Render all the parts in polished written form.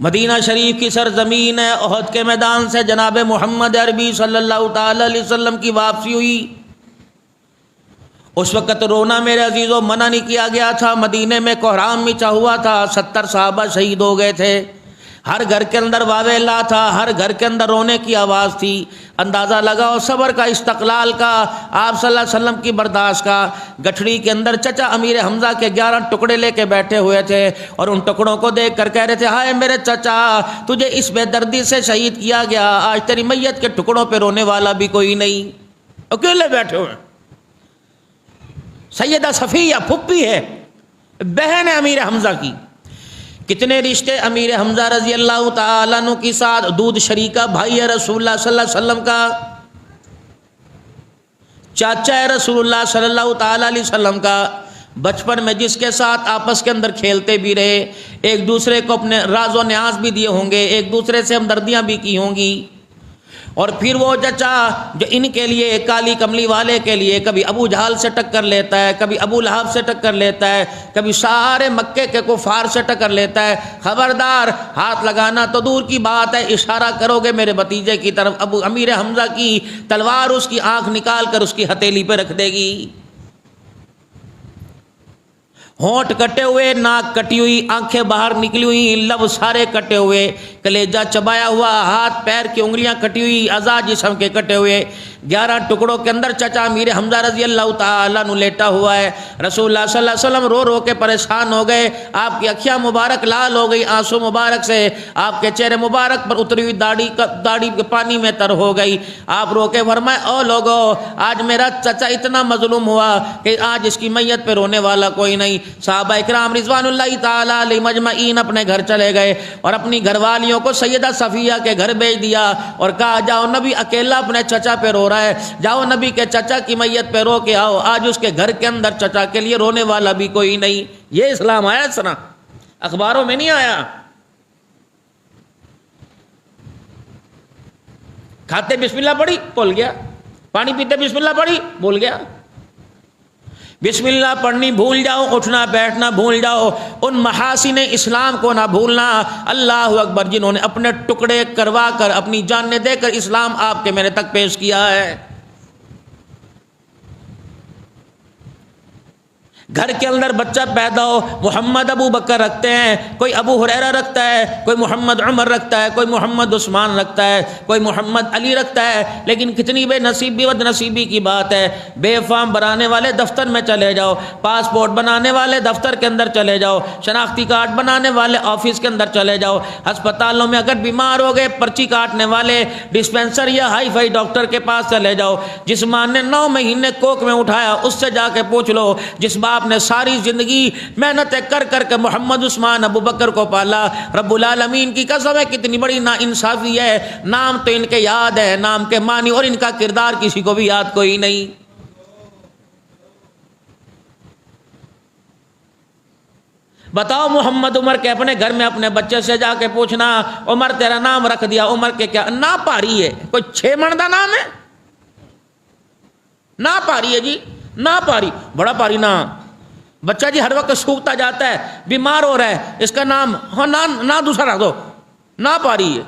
مدینہ شریف کی سرزمین ہے، احد کے میدان سے جناب محمد عربی صلی اللہ تعالی علیہ وسلم کی واپسی ہوئی۔ اس وقت رونا میرے عزیزوں منع نہیں کیا گیا تھا، مدینے میں کوہرام مچا ہوا تھا، 70 صحابہ شہید ہو گئے تھے، ہر گھر کے اندر واویلا تھا، ہر گھر کے اندر رونے کی آواز تھی۔ اندازہ لگاؤ صبر کا، استقلال کا، آپ صلی اللہ علیہ وسلم کی برداشت کا۔ گٹھڑی کے اندر چچا امیر حمزہ کے 11 ٹکڑے لے کے بیٹھے ہوئے تھے اور ان ٹکڑوں کو دیکھ کر کہہ رہے تھے ہائے میرے چچا، تجھے اس بے دردی سے شہید کیا گیا، آج تیری میت کے ٹکڑوں پہ رونے والا بھی کوئی نہیں، اکیلے بیٹھے ہوئے۔ سیدہ صفیہ پھپھی ہے، بہن ہے امیر حمزہ کی۔ کتنے رشتے امیر حمزہ رضی اللہ تعالیٰ عنہ کی ساتھ، دودھ شریکہ بھائی ہے رسول اللہ صلی اللہ علیہ وسلم کا، چاچا ہے رسول اللہ صلی اللہ تعالیٰ علیہ وسلم کا، بچپن میں جس کے ساتھ آپس کے اندر کھیلتے بھی رہے، ایک دوسرے کو اپنے راز و نیاز بھی دیے ہوں گے، ایک دوسرے سے ہمدردیاں بھی کی ہوں گی۔ اور پھر وہ چچا جو ان کے لیے کالی کملی والے کے لیے کبھی ابو جہل سے ٹکر لیتا ہے، کبھی ابو لہب سے ٹکر لیتا ہے، کبھی سارے مکے کے کفار سے ٹکر لیتا ہے، خبردار ہاتھ لگانا تو دور کی بات ہے، اشارہ کرو گے میرے بھتیجے کی طرف، ابو امیر حمزہ کی تلوار اس کی آنکھ نکال کر اس کی ہتھیلی پہ رکھ دے گی۔ ہونٹ کٹے ہوئے، ناک کٹی ہوئی، آنکھیں باہر نکلی ہوئی، لب سارے کٹے ہوئے، کلیجہ چبایا ہوا، ہاتھ پیر کی انگلیاں کٹی ہوئی، اعضاء جسم کے کٹے ہوئے، 11 ٹکڑوں کے اندر چچا امیر حمزہ رضی اللہ تعالیٰ عنہ لیٹا ہوا ہے۔ رسول اللہ صلی اللہ علیہ وسلم رو رو کے پریشان ہو گئے، آپ کی اکھیاں مبارک لال ہو گئی آنسو مبارک سے، آپ کے چہرے مبارک پر اتری ہوئی داڑھی کے پانی میں تر ہو گئی۔ آپ رو کے فرمائے او لوگو، آج میرا چچا اتنا مظلوم ہوا کہ آج اس کی میت پہ رونے والا کوئی نہیں۔ صحابہ اکرام رضوان اللہ تعالیٰ علیہ مجمعین اپنے گھر چلے گئے اور اپنی گھر والیوں کو سیدہ صفیہ کے گھر بھیج دیا اور کہا جاؤ نبی اکیلا اپنے چچا پہ رو رہا ہے، جاؤ نبی کے چچا کی میت پہ رو کے آؤ، آج اس کے گھر کے اندر چچا کے لیے رونے والا بھی کوئی نہیں۔ یہ اسلام آیا سنا، اخباروں میں نہیں آیا۔ کھاتے بسم اللہ پڑھی بھول گیا، پانی پیتے بسم اللہ پڑھی بھول گیا۔ بسم اللہ پڑھنی بھول جاؤ، اٹھنا بیٹھنا بھول جاؤ، ان محاسن اسلام کو نہ بھولنا۔ اللہ اکبر، جنہوں نے اپنے ٹکڑے کروا کر اپنی جانیں دے کر اسلام آپ کے میرے تک پیش کیا ہے۔ گھر کے اندر بچہ پیدا ہو، محمد ابو بکر رکھتے ہیں، کوئی ابو ہریرہ رکھتا ہے، کوئی محمد عمر رکھتا ہے، کوئی محمد عثمان رکھتا ہے، کوئی محمد علی رکھتا ہے، لیکن کتنی بے نصیبی بد نصیبی کی بات ہے۔ بے فارم بنانے والے دفتر میں چلے جاؤ، پاسپورٹ بنانے والے دفتر کے اندر چلے جاؤ، شناختی کارڈ بنانے والے آفس کے اندر چلے جاؤ، ہسپتالوں میں اگر بیمار ہو گئے پرچی کاٹنے والے ڈسپینسر یا ہائی فائی ڈاکٹر کے پاس چلے جاؤ۔ جس ماں نے 9 مہینے کوک میں اٹھایا اس سے جا کے پوچھ لو، جس باپ نے ساری زندگی محنتیں کر کر کے محمد عثمان ابو بکر کو پالا، رب العالمین کی قسم ہے کتنی بڑی نا انصافی ہے، نام تو ان کے یاد ہے، نام کے معنی اور ان کا کردار کسی کو بھی یاد کوئی نہیں۔ بتاؤ محمد عمر کے اپنے گھر میں اپنے بچے سے جا کے پوچھنا عمر تیرا نام رکھ دیا، عمر کے کیا نا پاری ہے، کوئی 6 من دا نام ہے، نا پاری ہے جی، نا پاری بڑا پاری نام۔ بچہ جی ہر وقت سوکھتا جاتا ہے، بیمار ہو رہا ہے، اس کا نام ہاں نا دوسرا رکھ دو، نا پاری ہے۔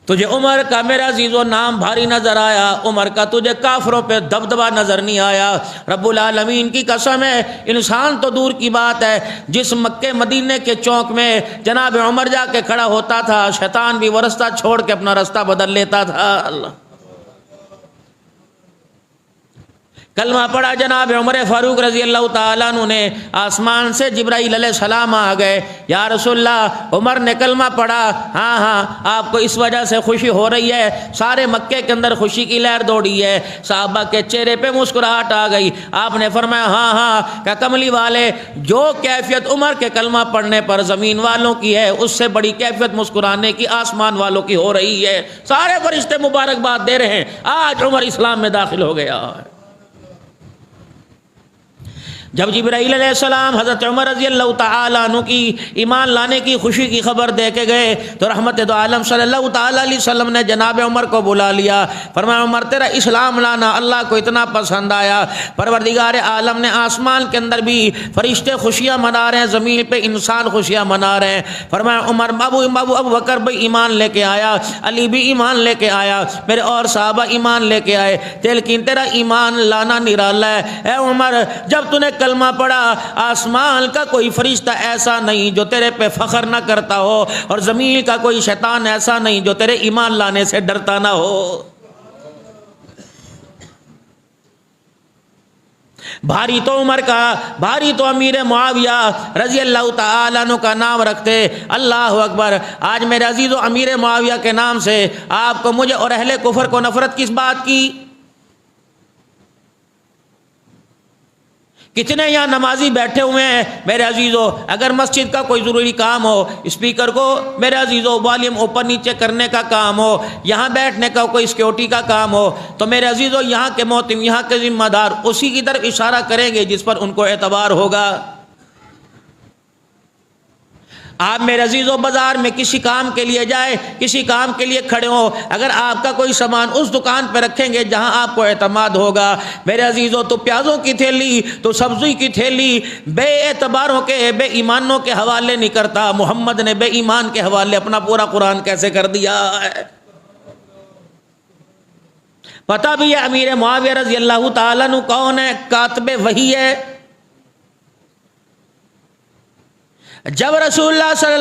تجھے عمر کا میرا عزیزو نام بھاری نظر آیا، عمر کا تجھے کافروں پہ دبدبا نظر نہیں آیا۔ رب العالمین کی قسم ہے، انسان تو دور کی بات ہے، جس مکے مدینے کے چوک میں جناب عمر جا کے کھڑا ہوتا تھا، شیطان بھی وہ رستہ چھوڑ کے اپنا رستہ بدل لیتا تھا۔ اللہ کلمہ پڑھا جناب عمر فاروق رضی اللہ تعالیٰ عنہ نے، آسمان سے جبرائیل علیہ السلام آ گئے، یا رسول اللہ عمر نے کلمہ پڑھا، ہاں آپ کو اس وجہ سے خوشی ہو رہی ہے، سارے مکے کے اندر خوشی کی لہر دوڑی ہے، صحابہ کے چہرے پہ مسکراہٹ آ گئی۔ آپ نے فرمایا ہاں کہ کملی والے، جو کیفیت عمر کے کلمہ پڑھنے پر زمین والوں کی ہے، اس سے بڑی کیفیت مسکرانے کی آسمان والوں کی ہو رہی ہے۔ سارے فرشتے مبارکباد دے رہے ہیں، آج عمر اسلام میں داخل ہو گیا ہے۔ جب جبرائیل علیہ السلام حضرت عمر رضی اللہ تعالیٰ عنہ کی ایمان لانے کی خوشی کی خبر دے کے گئے تو رحمت دو عالم صلی اللہ تعالیٰ علیہ وسلم نے جناب عمر کو بلا لیا، فرمایا عمر تیرا اسلام لانا اللہ کو اتنا پسند آیا، پروردگار عالم نے آسمان کے اندر بھی فرشتے خوشیاں منا رہے ہیں، زمین پہ انسان خوشیاں منا رہے ہیں، فرمایا عمر ابو بکر بھی ایمان لے کے آیا، علی بھی ایمان لے کے آیا، میرے اور صحابہ ایمان لے کے آئے، لیکن تیرا ایمان لانا نرالا ہے۔ اے عمر جب تو نے کلمہ پڑھا آسمان کا کوئی فرشتہ ایسا نہیں جو تیرے پہ فخر نہ کرتا ہو، اور زمین کا کوئی شیطان ایسا نہیں جو تیرے ایمان لانے سے ڈرتا نہ ہو۔ بھاری تو عمر کا، بھاری تو امیر معاویہ رضی اللہ تعالیٰ عنہ کا نام رکھتے، اللہ اکبر۔ آج میرے عزیز و امیر معاویہ کے نام سے آپ کو، مجھے اور اہل کفر کو نفرت کس بات کی؟ کتنے یہاں نمازی بیٹھے ہوئے ہیں میرے عزیزو، اگر مسجد کا کوئی ضروری کام ہو، اسپیکر کو میرے عزیزو والیوم اوپر نیچے کرنے کا کام ہو، یہاں بیٹھنے کا کوئی سیکیورٹی کا کام ہو، تو میرے عزیزو یہاں کے محتم، یہاں کے ذمہ دار اسی کی طرف اشارہ کریں گے جس پر ان کو اعتبار ہوگا۔ آپ میرے عزیزو بازار میں کسی کام کے لیے جائے، کسی کام کے لیے کھڑے ہوں، اگر آپ کا کوئی سامان اس دکان پہ رکھیں گے جہاں آپ کو اعتماد ہوگا، میرے عزیزو تو پیازوں کی تھیلی، تو سبزی کی تھیلی بے اعتباروں کے، بے ایمانوں کے حوالے نہیں کرتا۔ محمد نے بے ایمان کے حوالے اپنا پورا قرآن کیسے کر دیا ہے؟ پتہ بھی ہے امیر معاویہ رضی اللہ تعالیٰ عنہ کون ہے؟ کاتب وحی ہے۔ جب رسول اللہ صلی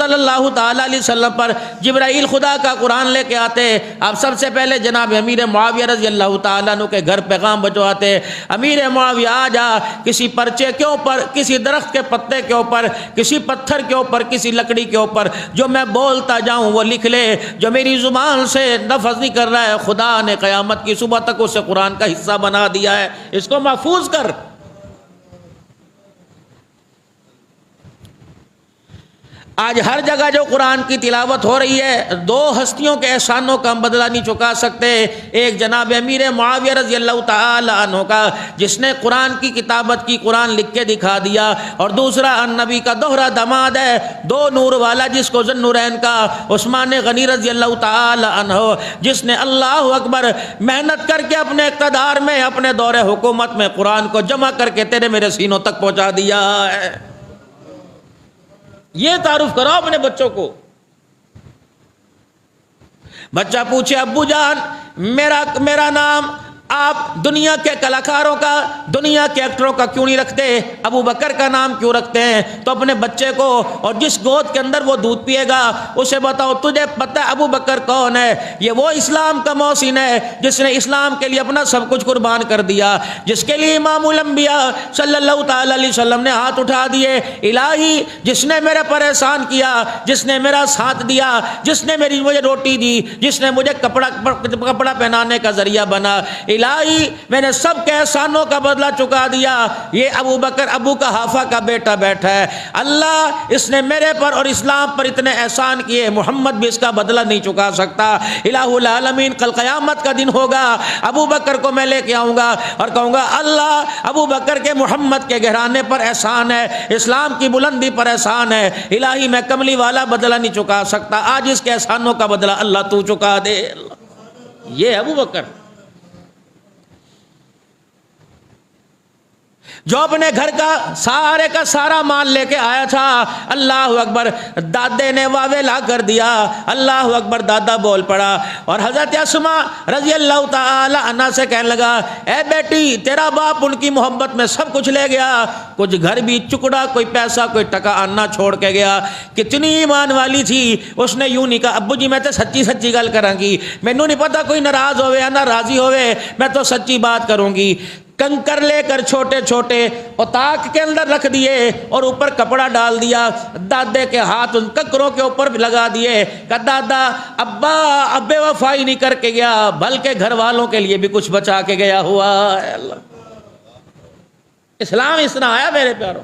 اللہ تعالیٰ علیہ وسلم پر جبرائیل خدا کا قرآن لے کے آتے، آپ سب سے پہلے جناب امیر معاویہ رضی اللہ تعالیٰ عنہ کے گھر پیغام بھجواتے، امیر معاویہ آ جا، کسی پرچے کے اوپر، کسی درخت کے پتے کے اوپر، کسی پتھر کے اوپر، کسی لکڑی کے اوپر جو میں بولتا جاؤں وہ لکھ لے، جو میری زبان سے نفذ نہیں کر رہا ہے خدا نے قیامت کی صبح تک اسے قرآن کا حصہ بنا دیا ہے، اس کو محفوظ کر۔ آج ہر جگہ جو قرآن کی تلاوت ہو رہی ہے، دو ہستیوں کے احسانوں کا ہم بدلہ نہیں چکا سکتے۔ ایک جناب امیر معاویہ رضی اللہ تعالی عنہ کا جس نے قرآن کی کتابت کی، قرآن لکھ کے دکھا دیا، اور دوسرا النبی کا دوہرا داماد ہے، دو نور والا جس کو ذو النورین کا عثمان غنی رضی اللہ تعالی عنہ، جس نے اللہ اکبر محنت کر کے اپنے اقتدار میں، اپنے دور حکومت میں قرآن کو جمع کر کے تیرے میرے سینوں تک پہنچا دیا ہے۔ یہ تعارف کرو اپنے بچوں کو۔ بچہ پوچھے ابو جان میرا نام آپ دنیا کے کلاکاروں کا، دنیا کے ایکٹروں کا کیوں نہیں رکھتے، ابو بکر کا نام کیوں رکھتے ہیں؟ تو اپنے بچے کو، اور جس گود کے اندر وہ دودھ پیے گا اسے بتاؤ تجھے پتہ ہے ابو بکر کون ہے؟ یہ وہ اسلام کا محسن ہے جس نے اسلام کے لیے اپنا سب کچھ قربان کر دیا، جس کے لیے امام الانبیاء صلی اللہ تعالی علیہ وسلم نے ہاتھ اٹھا دیے، الہی جس نے میرے پر احسان کیا، جس نے میرا ساتھ دیا، جس نے مجھے روٹی دی، جس نے مجھے کپڑا پہنانے کا ذریعہ بنا، الہی میں نے سب کے احسانوں کا بدلہ چکا دیا۔ یہ ابو بکر ابو کا حافہ کا بیٹا بیٹھا ہے، اللہ اس نے میرے پر اور اسلام پر اتنے احسان کیے، محمد بھی اس کا بدلہ نہیں چکا سکتا۔ الہ العالمین کل قیامت کا دن ہوگا، ابو بکر کو میں لے کے آؤں گا اور کہوں گا اللہ ابو بکر کے محمد کے گھرانے پر احسان ہے، اسلام کی بلندی پر احسان ہے، الہی میں کملی والا بدلہ نہیں چکا سکتا، آج اس کے احسانوں کا بدلہ اللہ تو چکا دے۔ یہ ابو بکر جو اپنے گھر کا سارا مال لے کے آیا تھا، اللہ اکبر دادے نے واویلا کر دیا، اللہ اکبر دادا بول پڑا، اور حضرت اسماء رضی اللہ تعالی عنہ سے کہنے لگا اے بیٹی تیرا باپ ان کی محبت میں سب کچھ لے گیا، کچھ گھر بھی چکڑا، کوئی پیسہ کوئی ٹکا آنا چھوڑ کے گیا۔ کتنی ایمان والی تھی، اس نے یوں نہیں کہا ابو جی میں تو سچی گل کراں گی، مینوں نہیں پتا کوئی ناراض ہوئے یا نہ راضی ہوئے، میں تو سچی بات کروں گی۔ کنکر لے کر چھوٹے چھوٹے اتاق کے اندر رکھ دیے اور اوپر کپڑا ڈال دیا، دادے کے ہاتھ ان کنکروں کے اوپر بھی لگا دیے، کہ دادا ابا اب بے وفائی نہیں کر کے گیا بلکہ گھر والوں کے لیے بھی کچھ بچا کے گیا ہوا ہے۔ اللہ اسلام اس طرح آیا میرے پیاروں۔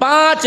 5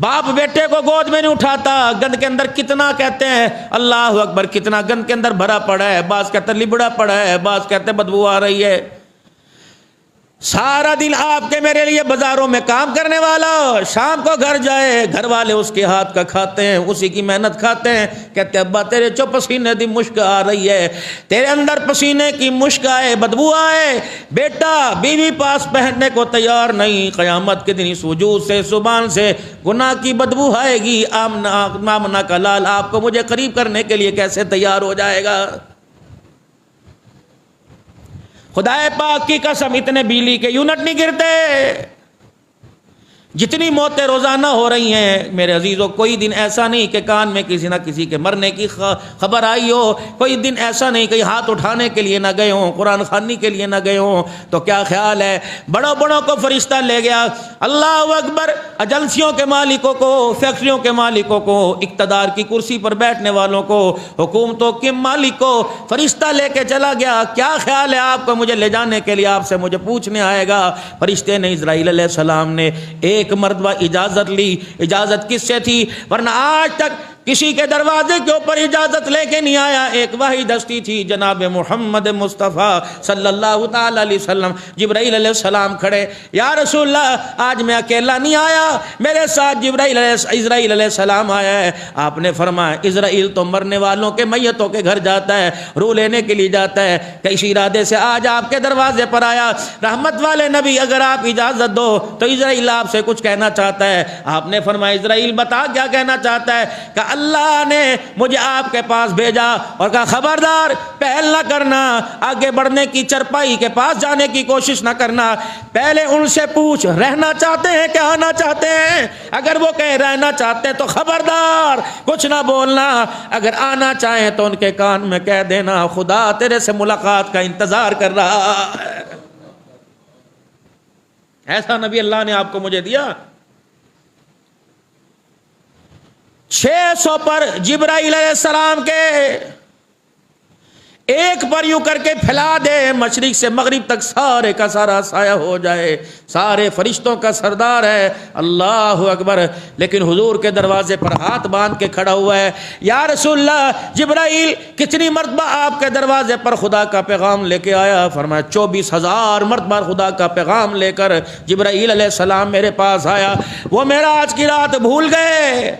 باپ بیٹے کو گود میں نہیں اٹھاتا، گند کے اندر کتنا کہتے ہیں اللہ اکبر، کتنا گند کے اندر بھرا پڑا ہے، بعض کہتے ہیں لبڑا پڑا ہے، بعض کہتے ہیں بدبو آ رہی ہے۔ سارا دن آپ کے میرے لیے بازاروں میں کام کرنے والا، شام کو گھر جائے، گھر والے اس کے ہاتھ کا کھاتے ہیں، اسی کی محنت کھاتے ہیں، کہتے ہیں ابا تیرے چو پسینے دی مشک آ رہی ہے، تیرے اندر پسینے کی مشک آئے، بدبو آئے، بیٹا بیوی پاس پہننے کو تیار نہیں، قیامت کے دن اس وجود سے زبان سے گناہ کی بدبو آئے گی، آمنہ کا لال آپ کو مجھے قریب کرنے کے لیے کیسے تیار ہو جائے گا؟ خدا پاک کی قسم اتنے بجلی کے یونٹ نہیں گرتے جتنی موتیں روزانہ ہو رہی ہیں میرے عزیزوں۔ کوئی دن ایسا نہیں کہ کان میں کسی نہ کسی کے مرنے کی خبر آئی ہو، کوئی دن ایسا نہیں کہ ہاتھ اٹھانے کے لیے نہ گئے ہوں، قرآن خوانی کے لیے نہ گئے ہوں۔ تو کیا خیال ہے، بڑوں بڑوں کو فرشتہ لے گیا، اللہ اکبر، ایجنسیوں کے مالکوں کو، فیکٹریوں کے مالکوں کو، اقتدار کی کرسی پر بیٹھنے والوں کو، حکومتوں کے مالک کو فرشتہ لے کے چلا گیا۔ کیا خیال ہے آپ کو مجھے لے جانے کے لیے آپ سے مجھے پوچھنے آئے گا؟ فرشتے نے، اسرائیل علیہ السلام نے ایک مرتبہ اجازت لی۔ اجازت کس سے تھی؟ ورنہ آج تک کسی کے دروازے کے اوپر اجازت لے کے نہیں آیا۔ ایک وحی دستی تھی، جناب محمد مصطفیٰ صلی اللہ تعالی علیہ وسلم، جبرائیل علیہ السلام کھڑے، یا رسول اللہ آج میں اکیلا نہیں آیا، میرے ساتھ اسرائیل علیہ السلام آیا ہے۔ آپ نے فرمایا اسرائیل تو مرنے والوں کے میتوں کے گھر جاتا ہے، روح لینے کے لیے جاتا ہے، کسی ارادے سے آج آپ کے دروازے پر آیا۔ رحمت والے نبی، اگر آپ اجازت دو تو اسرائیل آپ سے کچھ کہنا چاہتا ہے۔ آپ نے فرمایا اسرائیل بتا کیا کہنا چاہتا ہے؟ کہ اللہ نے مجھے آپ کے پاس بھیجا اور کہا خبردار پہل نہ کرنا، آگے بڑھنے کی چرپائی کے پاس جانے کی کوشش نہ کرنا، پہلے ان سے پوچھ رہنا چاہتے ہیں کہ آنا چاہتے ہیں؟ اگر وہ کہے رہنا چاہتے ہیں تو خبردار کچھ نہ بولنا، اگر آنا چاہیں تو ان کے کان میں کہہ دینا خدا تیرے سے ملاقات کا انتظار کر رہا ہے۔ ایسا نبی اللہ نے آپ کو مجھے دیا۔ 600 پر جبرائیل علیہ السلام کے ایک پر یوں کر کے پھیلا دے، مشرق سے مغرب تک سارے کا سارا سایہ ہو جائے، سارے فرشتوں کا سردار ہے، اللہ اکبر۔ لیکن حضور کے دروازے پر ہاتھ باندھ کے کھڑا ہوا ہے، یا رسول اللہ جبرائیل کتنی مرتبہ آپ کے دروازے پر خدا کا پیغام لے کے آیا؟ فرمایا 24,000 مرتبہ خدا کا پیغام لے کر جبرائیل علیہ السلام میرے پاس آیا۔ وہ معراج کی رات بھول گئے،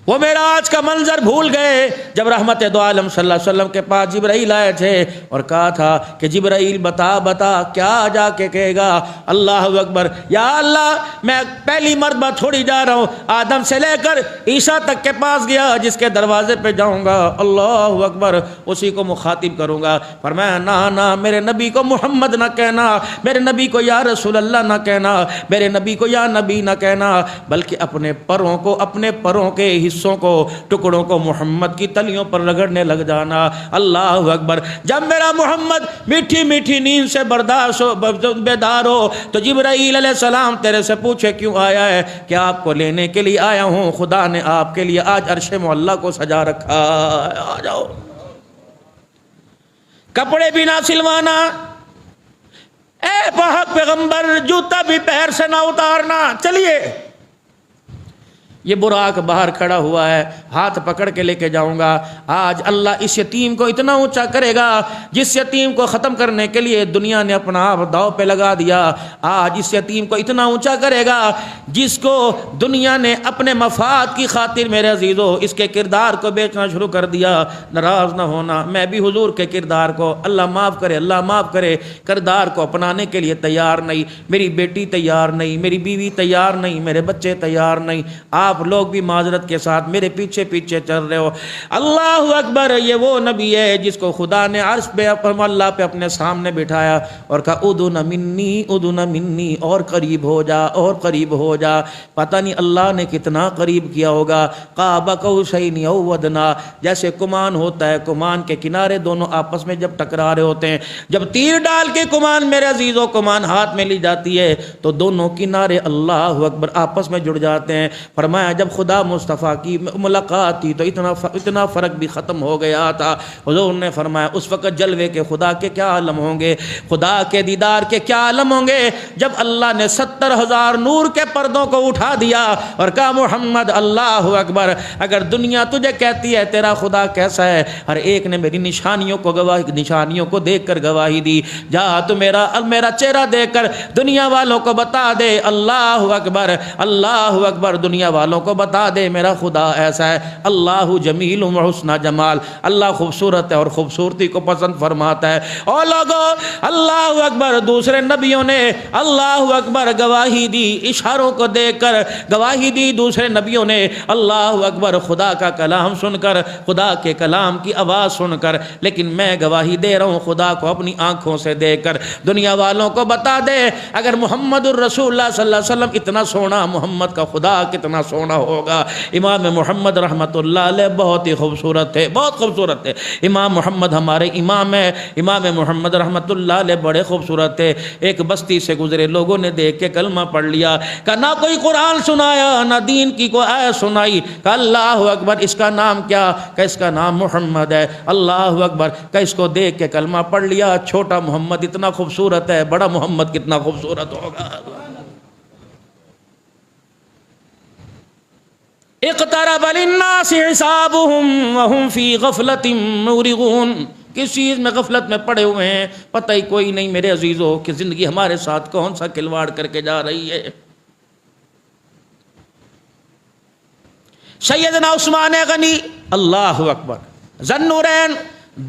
وہ معراج کا منظر بھول گئے جب رحمت دو عالم صلی اللہ علیہ وسلم کے پاس جبرائیل آئے تھے اور کہا تھا کہ جبرائیل بتا کیا جا کے کہے گا؟ اللہ اکبر، یا اللہ میں پہلی مرتبہ تھوڑی جا رہا ہوں، آدم سے لے کر عیسیٰ تک کے پاس گیا، جس کے دروازے پہ جاؤں گا اللہ اکبر اسی کو مخاطب کروں گا۔ فرمایا نہ میرے نبی کو محمد نہ کہنا، میرے نبی کو یا رسول اللہ نہ کہنا، میرے نبی کو یا نبی نہ کہنا، بلکہ اپنے پروں کو، اپنے پروں کے حصوں کو، ٹکڑوں کو محمد کی تلیوں پر رگڑنے لگ جانا۔ اللہ اکبر، جب میرا محمد میٹھی میٹھی نیند سے برداشت ہو، بیدار ہو، تو جبرائیل علیہ السلام تیرے سے پوچھے کیوں آیا ہے؟ کہ آپ کو لینے کے لیے آیا ہوں، خدا نے آپ کے لیے آج عرش معلیٰ کو سجا رکھا، آ جاؤ۔ کپڑے بھی نہ سلوانا، اے پاک پیغمبر جوتا بھی پیر سے نہ اتارنا، چلیے۔ یہ براق باہر کھڑا ہوا ہے، ہاتھ پکڑ کے لے کے جاؤں گا۔ آج اللہ اس یتیم کو اتنا اونچا کرے گا، جس یتیم کو ختم کرنے کے لیے دنیا نے اپنا آپ داؤ پہ لگا دیا، آج اس یتیم کو اتنا اونچا کرے گا جس کو دنیا نے اپنے مفاد کی خاطر میرے عزیزو اس کے کردار کو بیچنا شروع کر دیا۔ ناراض نہ ہونا، میں بھی حضور کے کردار کو، اللہ معاف کرے، اللہ معاف کرے، کردار کو اپنانے کے لیے تیار نہیں، میری بیٹی تیار نہیں، میری بیوی تیار نہیں، میرے بچے تیار نہیں، آپ لوگ بھی معذرت کے ساتھ میرے پیچھے پیچھے چل رہے ہو۔ اللہ اکبر، یہ وہ نبی ہے جس کو خدا نے عرش پہ اللہ پہ اپنے سامنے بٹھایا اور کہا ادن منی، اور قریب ہو جا، اور قریب ہو جا۔ پتہ نہیں اللہ نے کتنا قریب کیا ہوگا۔ قاب قوسین او ادنیٰ، جیسے کمان ہوتا ہے، کمان کے کنارے دونوں آپس میں جب ٹکرا رہے ہوتے ہیں، جب تیر ڈال کے کمان میرے عزیزوں کمان ہاتھ میں لی جاتی ہے تو دونوں کنارے اللہ اکبر آپس میں جڑ جاتے ہیں۔ فرمایا فرمایا جب خدا مصطفیٰ کی ملاقات تھی تو اتنا فرق بھی ختم ہو گیا تھا. حضور نے فرمایا اس وقت جلوے کے خدا کے کیا عالم ہوں گے, خدا کے دیدار کے کیا عالم ہوں گے, جب اللہ نے 70,000 نور کے پردوں کو اٹھا دیا اور کہا محمد اللہ اکبر, اگر دنیا تجھے کہتی ہے تیرا خدا کیسا ہے, ہر ایک نے میری نشانیوں کو دیکھ کر گواہی دی, جا تو میرا چہرہ دیکھ کر دنیا والوں کو بتا دے اللہ اکبر اللہ اکبر, دنیا والوں کو بتا دے میرا خدا ایسا ہے. اللہ جمیل و حسن جمال, اللہ خوبصورت ہے اور خوبصورتی کو پسند فرماتا ہے. اور لوگوں اللہ اکبر, دوسرے نبیوں نے اللہ اکبر گواہی دی, اشاروں کو دیکھ کر گواہی دی, دوسرے نبیوں نے اللہ اکبر خدا کا کلام سن کر, خدا کے کلام کی آواز سن کر, لیکن میں گواہی دے رہا ہوں خدا کو اپنی آنکھوں سے دیکھ کر. دنیا والوں کو بتا دے اگر محمد الرسول اللہ صلی اللہ علیہ وسلم اتنا سونا, محمد کا خدا کتنا سونا ہوگا. امام محمد رحمت اللہ علیہ بہت ہی خوبصورت تھے, بہت خوبصورت تھے. امام محمد ہمارے امام ہیں, امام محمد رحمت اللہ علیہ بڑے خوبصورت تھے. ایک بستی سے گزرے, لوگوں نے دیکھ کے کلمہ پڑھ لیا, کہ نہ کوئی قرآن سنایا نہ دین کی کوئی آیت سنائی, کہ اللہ اکبر اس کا نام کیا, کہ اس کا نام محمد ہے. اللہ اکبر, کہ اس کو دیکھ کے کلمہ پڑھ لیا, چھوٹا محمد اتنا خوبصورت ہے, بڑا محمد کتنا خوبصورت ہوگا. اقترب للناس حسابهم وهم في غفلة معرضون, کس چیز میں غفلت میں پڑے ہوئے ہیں, پتہ ہی کوئی نہیں میرے عزیزوں کہ زندگی ہمارے ساتھ کون سا کھلواڑ کر کے جا رہی ہے. سیدنا عثمان غنی اللہ اکبر ذو النورین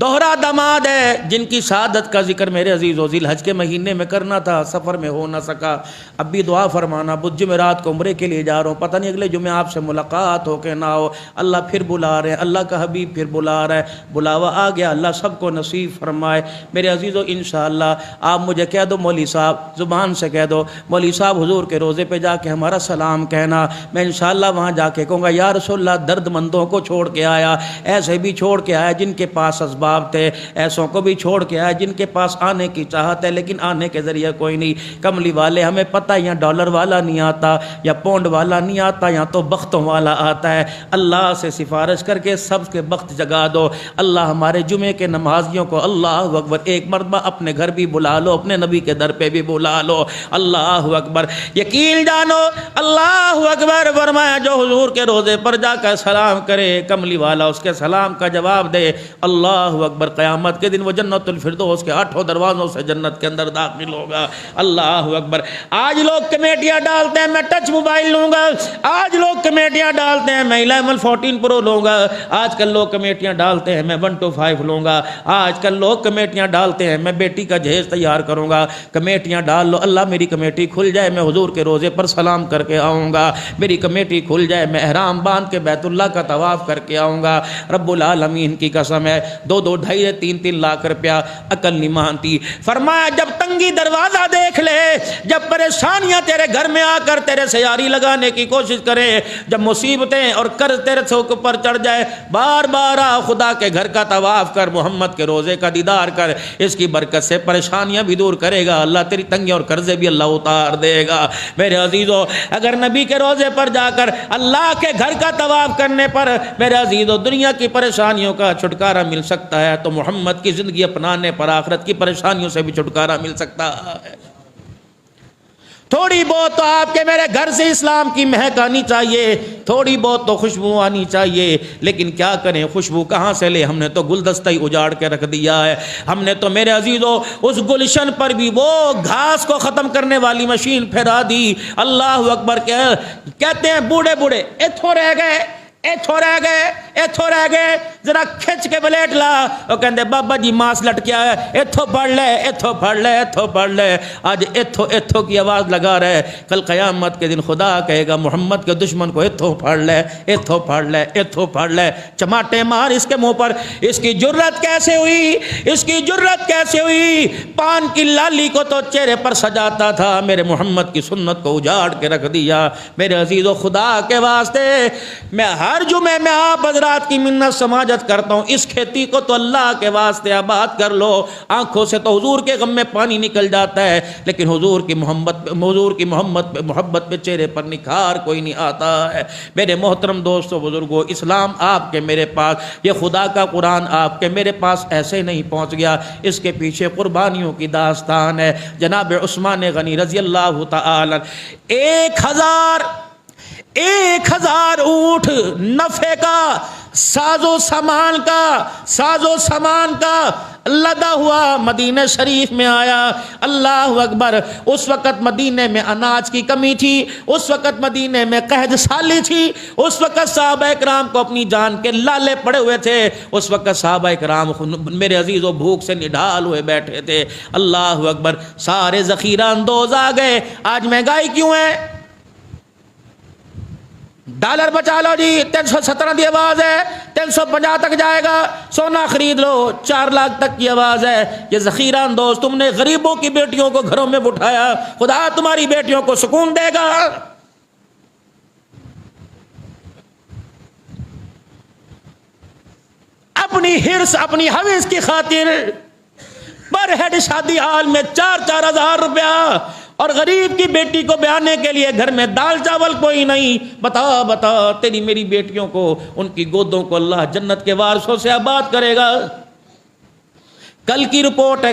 دوہرا داماد ہے, جن کی سعادت کا ذکر میرے عزیزو ذی الحج کے مہینے میں کرنا تھا, سفر میں ہو نہ سکا. اب بھی دعا فرمانا, بدھ جمعرات کو عمرے کے لیے جا رہا ہوں, پتہ نہیں اگلے جمعے آپ سے ملاقات ہو کہ نہ ہو. اللہ پھر بلا رہے ہیں, اللہ کا حبیب پھر بلا رہا ہے, بلاوا آ گیا, اللہ سب کو نصیب فرمائے. میرے عزیزو انشاءاللہ آپ مجھے کہہ دو مولوی صاحب, زبان سے کہہ دو مولوی صاحب حضور کے روزے پہ جا کے ہمارا سلام کہنا. میں انشاءاللہ وہاں جا کے کہوں گا یا رسول اللہ درد مندوں کو چھوڑ کے آیا, ایسے بھی چھوڑ کے آیا جن کے پاس اسباب تھے, ایسوں کو بھی چھوڑ کے آیا جن کے پاس آنے کی چاہت ہے لیکن آنے کے ذریعہ کوئی نہیں. کملی والے ہمیں پتہ یا ڈالر والا نہیں آتا یا پونڈ والا نہیں آتا, یا تو بختوں والا آتا ہے. اللہ سے سفارش کر کے سب کے بخت جگا دو. اللہ ہمارے جمعے کے نمازیوں کو اللہ اکبر ایک مرتبہ اپنے گھر بھی بلا لو, اپنے نبی کے در پہ بھی بلا لو. اللہ اکبر, یقین جانو اللہ اکبر فرمایا جو حضور کے روزے پر جا کر سلام کرے کملی والا اس کے سلام کا جواب دے. اللہ اکبر, قیامت کے دن وہ جنت الفردوس کے 8 دروازوں سے جنت کے اندر داخل ہوگا. اللہ اکبر. آج لوگ کمیٹیاں ڈالتے ہیں میں ٹچ موبائل لوں گا, آج لوگ کمیٹیاں ڈالتے ہیں میں 11 14 پرو لوں گا, آج کل لوگ کمیٹیاں ڈالتے ہیں میں 125 لوں گا, آج کل لوگ کمیٹیاں ڈالتے ہیں میں بیٹی کا جہیز تیار کروں گا. کمیٹیاں ڈال لو, اللہ میری کمیٹی کھل جائے میں حضور کے روزے پر سلام کر کے آؤں گا, میری کمیٹی کھل جائے میں احرام باندھ کے بیت اللہ کا طواف کر کے آؤں گا. رب العالمین کی قسم ہے 2 2 2.5 3 لاکھ روپیہ عقل نہیں مانتی. فرمایا جب تنگی دروازہ دیکھ لے, جب پریشانیاں تیرے گھر میں آ کر تیرے سے یاری لگانے کی کوشش کرے, جب مصیبتیں اور قرض تیرے سے اوپر چڑھ جائے, بار بار آ خدا کے گھر کا طواف کر, محمد کے روزے کا دیدار کر, اس کی برکت سے پریشانیاں بھی دور کرے گا اللہ, تیری تنگی اور قرضے بھی اللہ اتار دے گا. میرے عزیزو اگر نبی کے روزے پر جا کر اللہ کے گھر کا طواف کرنے پر میرے عزیزو دنیا کی پریشانیوں کا چھٹکارا مل سکتا ہے, تو محمد کی زندگی اپنانے پر آخرت کی پریشانیوں سے بھی چھٹکارا مل سکتا ہے. تھوڑی بہت تو آپ کے میرے گھر سے اسلام کی مہک آنی چاہیے, تھوڑی بہت تو خوشبو آنی چاہیے, لیکن کیا کریں خوشبو کہاں سے لے, ہم نے تو گلدستہ ہی اجاڑ کے رکھ دیا ہے. ہم نے تو میرے عزیزو اس گلشن پر بھی وہ گھاس کو ختم کرنے والی مشین پھیرا دی. اللہ اکبر. کہتے ہیں بوڑھے بوڑھے ایتھوں رہ گئے, ایتھوں رہ گئے, ایتھوں رہ گئے, ذرا کھچ کے بلیٹ لا. وہ کہندے بابا جی ماس لٹکیا ہے, ایتھوں پڑھ لے, ایتھوں پڑھ لے, ایتھوں پڑھ لے. آج ایتھوں ایتھوں کی آواز لگا رہے, کل قیامت کے دن خدا کہے گا محمد کے دشمن کو ایتھوں پڑھ لے, ایتھوں پڑھ لے, ایتھوں پڑھ لے. چماٹے مار اس کے منہ پر. اس کی جرت کیسے ہوئی, اس کی جرت کیسے ہوئی, پان کی لالی کو تو چہرے پر سجاتا تھا, میرے محمد کی سنت کو اجاڑ کے رکھ دیا. میرے عزیزو خدا کے واسطے میں ہر جمعے میں آپ حضرات کی منت سماج درخواست کرتا ہوں اس کھیتی کو تو اللہ کے واسطے آباد کر لو. آنکھوں سے تو حضور کے غم میں پانی نکل جاتا ہے لیکن حضور کی محبت پہ چہرے پر نکھار کوئی نہیں آتا ہے. میرے محترم دوستو بزرگو، اسلام آپ کے میرے پاس، یہ خدا کا قرآن آپ کے میرے پاس ایسے نہیں پہنچ گیا، اس کے پیچھے قربانیوں کی داستان ہے. جناب عثمان غنی رضی اللہ تعالی 1000 اونٹ نفع کا، ساز و سامان کا لدا ہوا مدینہ شریف میں آیا. اللہ اکبر. اس وقت مدینے میں اناج کی کمی تھی، اس وقت مدینے میں قحط سالی تھی، اس وقت صحابہ کرام کو اپنی جان کے لالے پڑے ہوئے تھے، اس وقت صحابہ کرام میرے عزیزوں بھوک سے نڈھال ہوئے بیٹھے تھے. اللہ اکبر. سارے ذخیرہ اندوز آ گئے. آج مہنگائی کیوں ہے؟ ڈالر بچا لو جی، 317 کی آواز ہے، 350 تک جائے گا. سونا خرید لو، 4 لاکھ تک کی آواز ہے. یہ ذخیرہ اندوز تم نے غریبوں کی بیٹیوں کو گھروں میں بٹھایا، خدا تمہاری بیٹیوں کو سکون دے گا. اپنی ہرس، اپنی ہوس کی خاطر پر ہیڈ شادی حال میں 4-4 ہزار روپیہ، اور غریب کی بیٹی کو بیانے کے لیے گھر میں دال چاول کوئی نہیں. بتا تیری میری بیٹیوں کو، ان کی گودوں کو اللہ جنت کے وارثوں سے آباد کرے گا. کل کی رپورٹ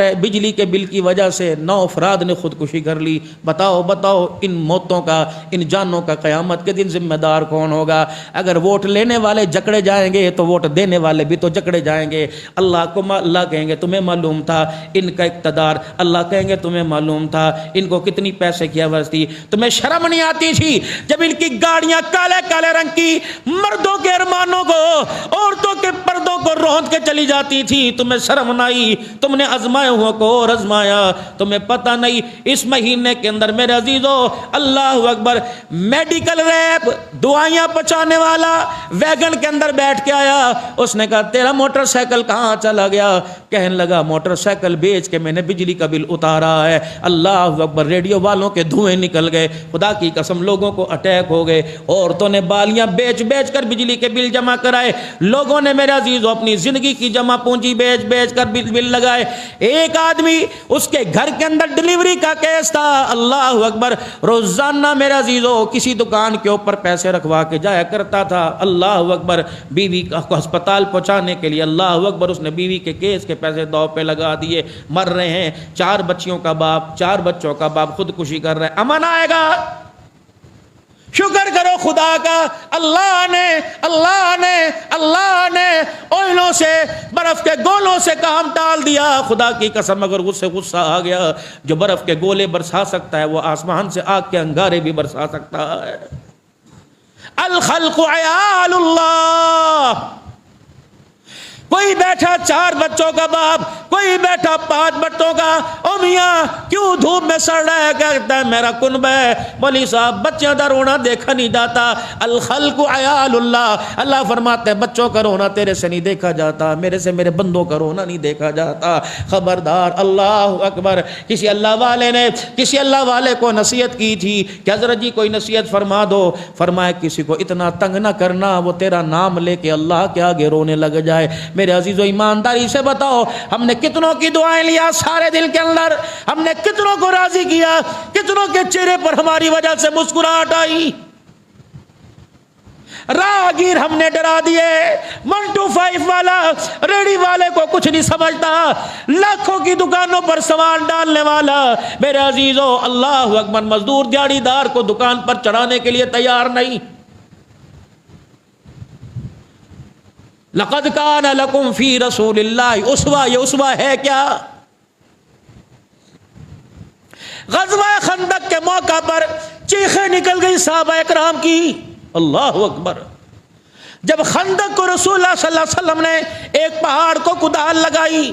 ہے بجلی کے بل کی وجہ سے 9 افراد نے خودکشی کر لی. بتاؤ ان موتوں کا، ان جانوں کا قیامت کے دن ذمہ دار کون ہوگا؟ اگر ووٹ لینے والے جکڑے جائیں گے تو ووٹ دینے والے بھی تو جکڑے جائیں گے. اللہ کہیں گے تمہیں معلوم تھا ان کا اقتدار، اللہ کہیں گے تمہیں معلوم تھا ان کو کتنی پیسے کی عوض تھی. تمہیں شرم نہیں آتی تھی جب ان کی گاڑیاں کالے رنگ کی مردوں کے ارمانوں کو، عورتوں کے پردوں کو روند کے چلی جاتی تھی؟ تمہیں شرم نہیں؟ تم نے آزمائے ہوا کو اور آزمایا، تمہیں پتہ نہیں. اس مہینے کے اندر میرے عزیزو اللہ اکبر میڈیکل ریپ، دوائیاں پہنچانے والا ویگن کے اندر بیٹھ کے آیا. اس نے کہا تیرا موٹر سائیکل کہاں چلا گیا؟ کہنے لگا موٹر سائیکل بیچ کے میں نے بجلی کا بل اتارا ہے. اللہ اکبر. ریڈیو والوں کے دھوئیں نکل گئے. خدا کی قسم لوگوں کو اٹیک ہو گئے. عورتوں نے بالیاں بیچ کر بجلی کے بل جمع کرائے. لوگوں نے میرے عزیزو اپنی زندگی کی جمع پونجی بیچ کر بل لگائے. ایک آدمی اس کے گھر کے اندر ڈیلیوری کا کیس تھا. اللہ اکبر. روزانہ میرے عزیزو کسی دکان کے اوپر پیسے رکھوا کے جایا کرتا تھا. اللہ اکبر. بیوی کو ہسپتال پہنچانے کے لیے اللہ اکبر اس نے بیوی کے کیس کے پیسے دو پہ لگا دیے. مر رہے ہیں. 4 بچوں کا باپ خودکشی کر رہا ہے. امن آئے گا؟ شکر کرو خدا کا، اللہ نے اوئلوں سے، برف کے گولوں سے کام ٹال دیا. خدا کی قسم اگر غصہ آ گیا، جو برف کے گولے برسا سکتا ہے وہ آسمان سے آگ کے انگارے بھی برسا سکتا ہے. الخلق عیال اللہ. کوئی بیٹھا 4 بچوں کا باپ، کوئی بیٹھا 5 بچوں کا. او میاں کیوں دھوپ میں سڑ رہا ہے؟ کہتا ہے میرا کنب ہے. مولوی صاحب بچوں کا رونا دیکھا نہیں جاتا. الخلق عیال اللہ. اللہ فرماتے ہیں بچوں کا رونا تیرے سے نہیں دیکھا جاتا، میرے سے میرے بندوں کا رونا نہیں دیکھا جاتا. خبردار. اللہ اکبر. کسی اللہ والے کو نصیحت کی تھی کہ حضرت جی کوئی نصیحت فرما دو. فرمایا کسی کو اتنا تنگ نہ کرنا وہ تیرا نام لے کے اللہ کے آگے رونے لگ جائے. میرے عزیزو ایمانداری سے بتاؤ ہم نے کتنوں کی دعائیں لیا سارے دل کے اندر؟ ہم نے کتنوں کو راضی کیا؟ کتنوں کے چہرے پر ہماری وجہ سے مسکراہٹ آئی؟ راہگیر ہم نے ڈرا دیے. 125 والا ریڑی والے کو کچھ نہیں سمجھتا، لاکھوں کی دکانوں پر سامان ڈالنے والا میرے عزیزو اللہ اکبر مزدور دیہڑی دار کو دکان پر چڑھانے کے لیے تیار نہیں. لقد کان لکم فی رسول اللہ اسوہ. یہ اسوہ ہے کیا؟ غزوہ خندق کے موقع پر چیخیں نکل گئی صحابہ اکرام کی. اللہ اکبر. جب خندق کو رسول اللہ صلی اللہ علیہ وسلم نے ایک پہاڑ کو کدال لگائی،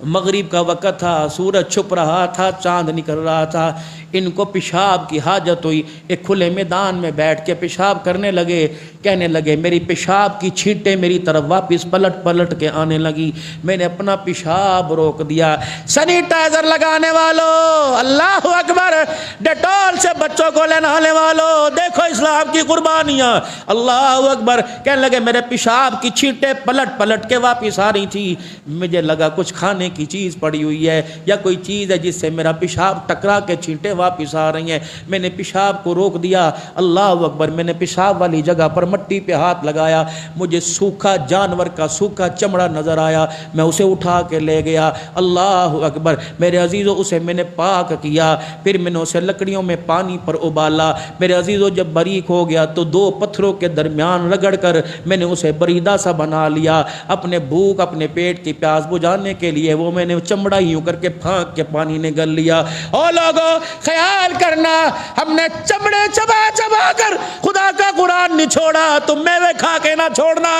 مغرب کا وقت تھا، سورج چھپ رہا تھا، چاند نکل رہا تھا، ان کو پیشاب کی حاجت ہوئی، ایک کھلے میدان میں بیٹھ کے پیشاب کرنے لگے، کہنے لگے میری پیشاب کی چھینٹیں میری طرف واپس پلٹ پلٹ کے آنے لگی، میں نے اپنا پیشاب روک دیا۔ سینیٹائزر لگانے والوں، اللہ اکبر، ڈیٹول سے بچوں کو نہلانے والوں، دیکھو اسلام کی قربانیاں، اللہ اکبر۔ کہنے لگے میرے پیشاب کی چھینٹیں پلٹ پلٹ کے واپس آ رہی تھی، مجھے لگا کچھ کھانے کی چیز پڑی ہوئی ہے یا کوئی چیز ہے جس سے میرا پیشاب ٹکرا کے چھینٹیں واپس آ رہی ہیں، میں نے پیشاب کو روک دیا، اللہ اکبر۔ میں نے پیشاب والی جگہ پر مٹی پہ ہاتھ لگایا، مجھے سوکھا جانور کا سوکھا چمڑا نظر آیا، میں اسے اٹھا کے لے گیا، اللہ اکبر میرے عزیزو، اسے میں نے پاک کیا، پھر میں نے اسے لکڑیوں میں پانی پر ابالا، میرے عزیزو جب باریک ہو گیا تو دو پتھروں کے درمیان رگڑ کر میں نے اسے بریدہ سا بنا لیا، اپنے بھوک اپنے پیٹ کی پیاس بجھانے کے لیے وہ میں نے چمڑا یوں کر کے پھانک کے پانی نگل لیا۔ او لوگو خیال کرنا، ہم نے چمڑے چبا چبا کر خدا کا قرآن نہیں چھوڑا، تم میوے کھا کے نہ چھوڑنا۔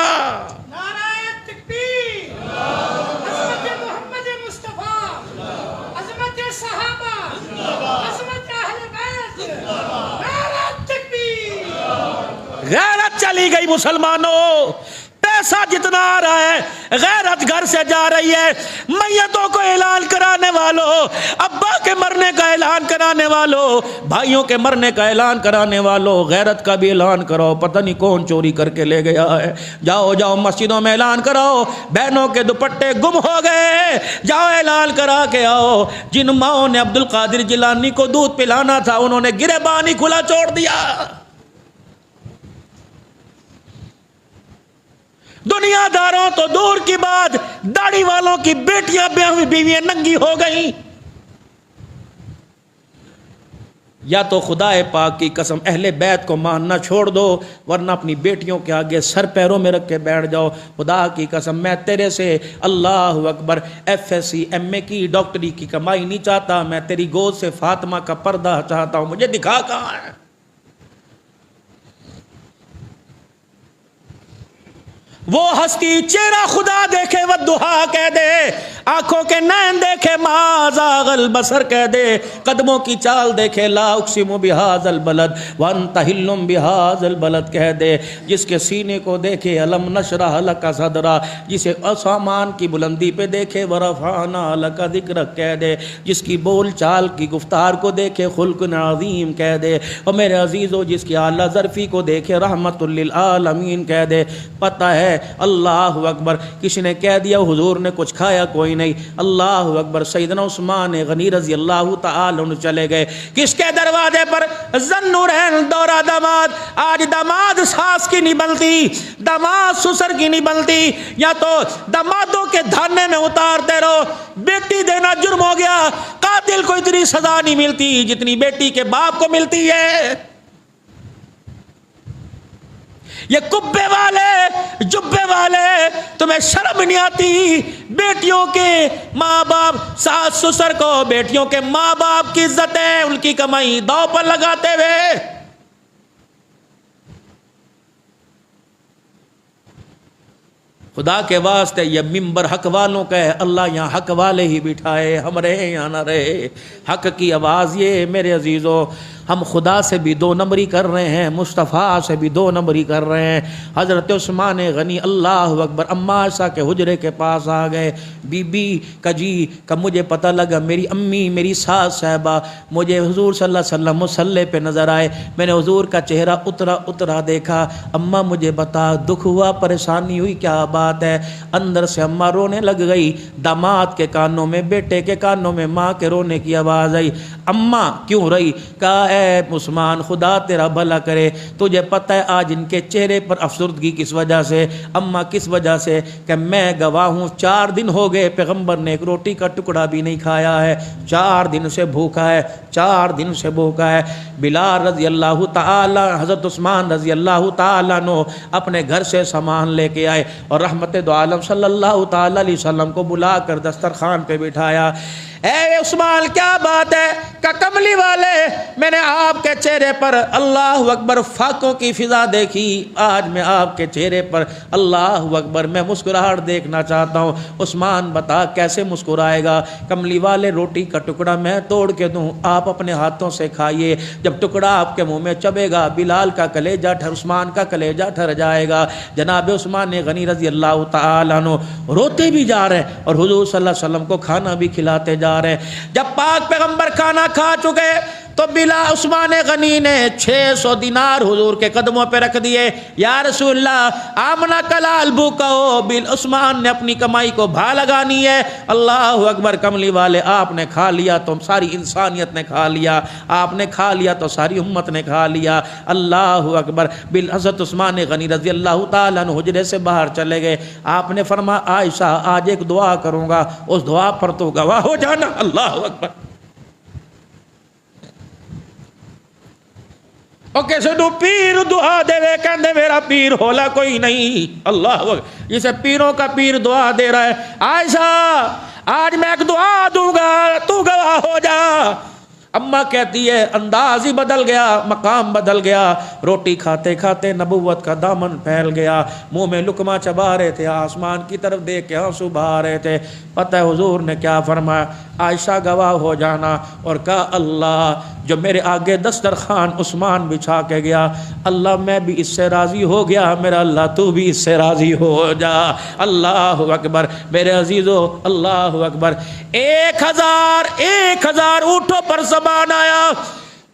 نعرہ تکبیر، عظمت محمد مصطفیٰ، عظمت صحابہ، عظمت اہل بیت، نعرہ تکبیر۔ غیرت چلی گئی مسلمانوں، پیسہ جتنا آ رہا ہے غیرت گھر سے جا رہی ہے۔ میتوں کو اعلان کرانے والوں، ابا کے مرنے کا اعلان کرانے والوں، بھائیوں کے مرنے کا اعلان کرانے والوں، غیرت کا بھی اعلان کرو، پتہ نہیں کون چوری کر کے لے گیا ہے۔ جاؤ جاؤ مسجدوں میں اعلان کراؤ، بہنوں کے دوپٹے گم ہو گئے، جاؤ اعلان کرا کے آؤ۔ جن ماؤں نے عبد القادر جیلانی کو دودھ پلانا تھا انہوں نے گریبان ہی کھلا چھوڑ دیا۔ دنیا داروں تو دور کی بات، داڑھی والوں کی بیٹیاں بیویاں ننگی ہو گئیں۔ یا تو خدا پاک کی قسم اہل بیت کو ماننا چھوڑ دو، ورنہ اپنی بیٹیوں کے آگے سر پیروں میں رکھ کے بیٹھ جاؤ۔ خدا کی قسم میں تیرے سے، اللہ اکبر، ایف ایس سی ایم اے کی ڈاکٹری کی کمائی نہیں چاہتا، میں تیری گود سے فاطمہ کا پردہ چاہتا ہوں، مجھے دکھا کہاں ہے۔ وہ ہستی چہرہ خدا دیکھے والضحیٰ کہہ دے، آنکھوں کے نین دیکھے ما زاغ البصر کہہ دے، قدموں کی چال دیکھے لا اقسم بہذا البلد وانت حل بہذا البلد کہہ دے، جس کے سینے کو دیکھے الم نشرح لک صدرا، جسے آسمان کی بلندی پہ دیکھے ورفعنا لک ذکرک کہہ دے، جس کی بول چال کی گفتار کو دیکھے خلق عظیم کہہ دے، اور میرے عزیزو جس کی اعلیٰ ظرفی کو دیکھے رحمت للعالمین کہہ دے۔ پتہ ہے اللہ اکبر، کسی نے کہہ دیا حضور نے کچھ کھایا، کوئی نہیں، اللہ اکبر۔ سیدنا عثمان غنی رضی اللہ تعالی عنہ چلے گئے، کس کے دروازے پر؟ ذوالنورین دورہ داماد۔ آج داماد ساس کی نہیں بنتی، داماد سسر کی نہیں بنتی، یا تو دامادوں کے دھانے میں اتارتے رہو۔ بیٹی دینا جرم ہو گیا، قاتل کو اتنی سزا نہیں ملتی جتنی بیٹی کے باپ کو ملتی ہے۔ یہ کبے والے جبے والے، تمہیں شرم نہیں آتی؟ بیٹیوں کے ماں باپ، ساس سسر کو بیٹیوں کے ماں باپ کی عزتیں ان کی کمائی داؤ پر لگاتے ہوئے۔ خدا کے واسطے یہ ممبر حق والوں کا ہے، اللہ یہاں حق والے ہی بٹھائے، ہم رہے یا نہ رہے۔ حق کی آواز یہ میرے عزیزو، ہم خدا سے بھی دو نمبری کر رہے ہیں، مصطفیٰ سے بھی دو نمبری کر رہے ہیں۔ حضرت عثمان غنی اللہ اکبر اما عائشہ کے حجرے کے پاس آ گئے، بی بی کا جی کا مجھے پتہ لگا میری امی میری ساس صاحبہ مجھے حضور صلی اللہ علیہ وسلم مصلی پہ نظر آئے، میں نے حضور کا چہرہ اترا دیکھا، اماں مجھے بتا دکھ ہوا، پریشانی ہوئی، کیا بات ہے؟ اندر سے اماں رونے لگ گئی، داماد کے کانوں میں بیٹے کے کانوں میں ماں کے رونے کی آواز آئی۔ اماں کیوں رہی؟ کہا اے عثمان خدا تیرا بھلا کرے، تجھے پتہ ہے آج ان کے چہرے پر افسردگی کس وجہ سے؟ اماں کس وجہ سے؟ کہ میں گواہ ہوں، 4 دن ہو گئے پیغمبر نے ایک روٹی کا ٹکڑا بھی نہیں کھایا ہے، 4 دن سے بھوکا ہے، 4 دن سے بھوکا ہے۔ بلال رضی اللہ تعالی، حضرت عثمان رضی اللہ تعالیٰ عنہ اپنے گھر سے سامان لے کے آئے اور رحمت دو عالم صلی اللہ تعالی علیہ وسلم کو بلا کر دسترخوان پہ بٹھایا۔ اے عثمان کیا بات ہے؟ کہ کملی والے میں نے آپ کے چہرے پر اللہ اکبر فاقوں کی فضا دیکھی، آج میں آپ کے چہرے پر اللہ اکبر میں مسکراہٹ دیکھنا چاہتا ہوں۔ عثمان بتا کیسے مسکرائے گا؟ کملی والے روٹی کا ٹکڑا میں توڑ کے دوں، آپ اپنے ہاتھوں سے کھائیے، جب ٹکڑا آپ کے منہ میں چبے گا بلال کا کلیجہ عثمان کا کلیجہ ٹھر جائے گا۔ جناب عثمان غنی رضی اللہ تعالیٰ عنہ روتے بھی جا رہے ہیں اور حضور صلی اللہ علیہ وسلم کو کھانا بھی کھلاتے جا رہے ہیں۔ جب پاک پیغمبر کھانا کھا چکے تو بلا عثمان غنی نے 600 دینار حضور کے قدموں پہ رکھ دیے۔ یا رسول اللہ آمنہ کلال بھوکا ہو، بل عثمان نے اپنی کمائی کو بھا لگانی ہے۔ اللہ اکبر، کملی والے آپ نے کھا لیا تو ساری انسانیت نے کھا لیا، آپ نے کھا لیا تو ساری امت نے کھا لیا۔ اللہ اکبر، بل حضرت عثمان غنی رضی اللہ تعالیٰ عنہ حجرے سے باہر چلے گئے۔ آپ نے فرمایا عائشہ آج ایک دعا کروں گا، اس دعا پر تو گواہ ہو جانا۔ اللہ اکبر، او کیسے دو پیر دعا دے وے کہندے میرا پیر ہولا کوئی نہیں۔ اللہ اکبر، جسے پیروں کا پیر دعا دے رہا ہے۔ عائشہ آج میں ایک دعا دوں گا، تو گواہ ہو جا۔ اماں کہتی ہے انداز ہی بدل گیا، مقام بدل گیا، روٹی کھاتے کھاتے نبوت کا دامن پھیل گیا، منہ میں لقمہ چبا رہے تھے، آسمان کی طرف دیکھ کے آنسو بہا رہے تھے۔ پتہ ہے حضور نے کیا فرمایا؟ عائشہ گواہ ہو جانا، اور کہا اللہ جو میرے آگے دسترخوان عثمان بچھا کے گیا، اللہ میں بھی اس سے راضی ہو گیا، میرا اللہ تو بھی اس سے راضی ہو جا۔ اللہ اکبر میرے عزیزو، اللہ اکبر۔ 1000 اونٹوں پر زبان آیا،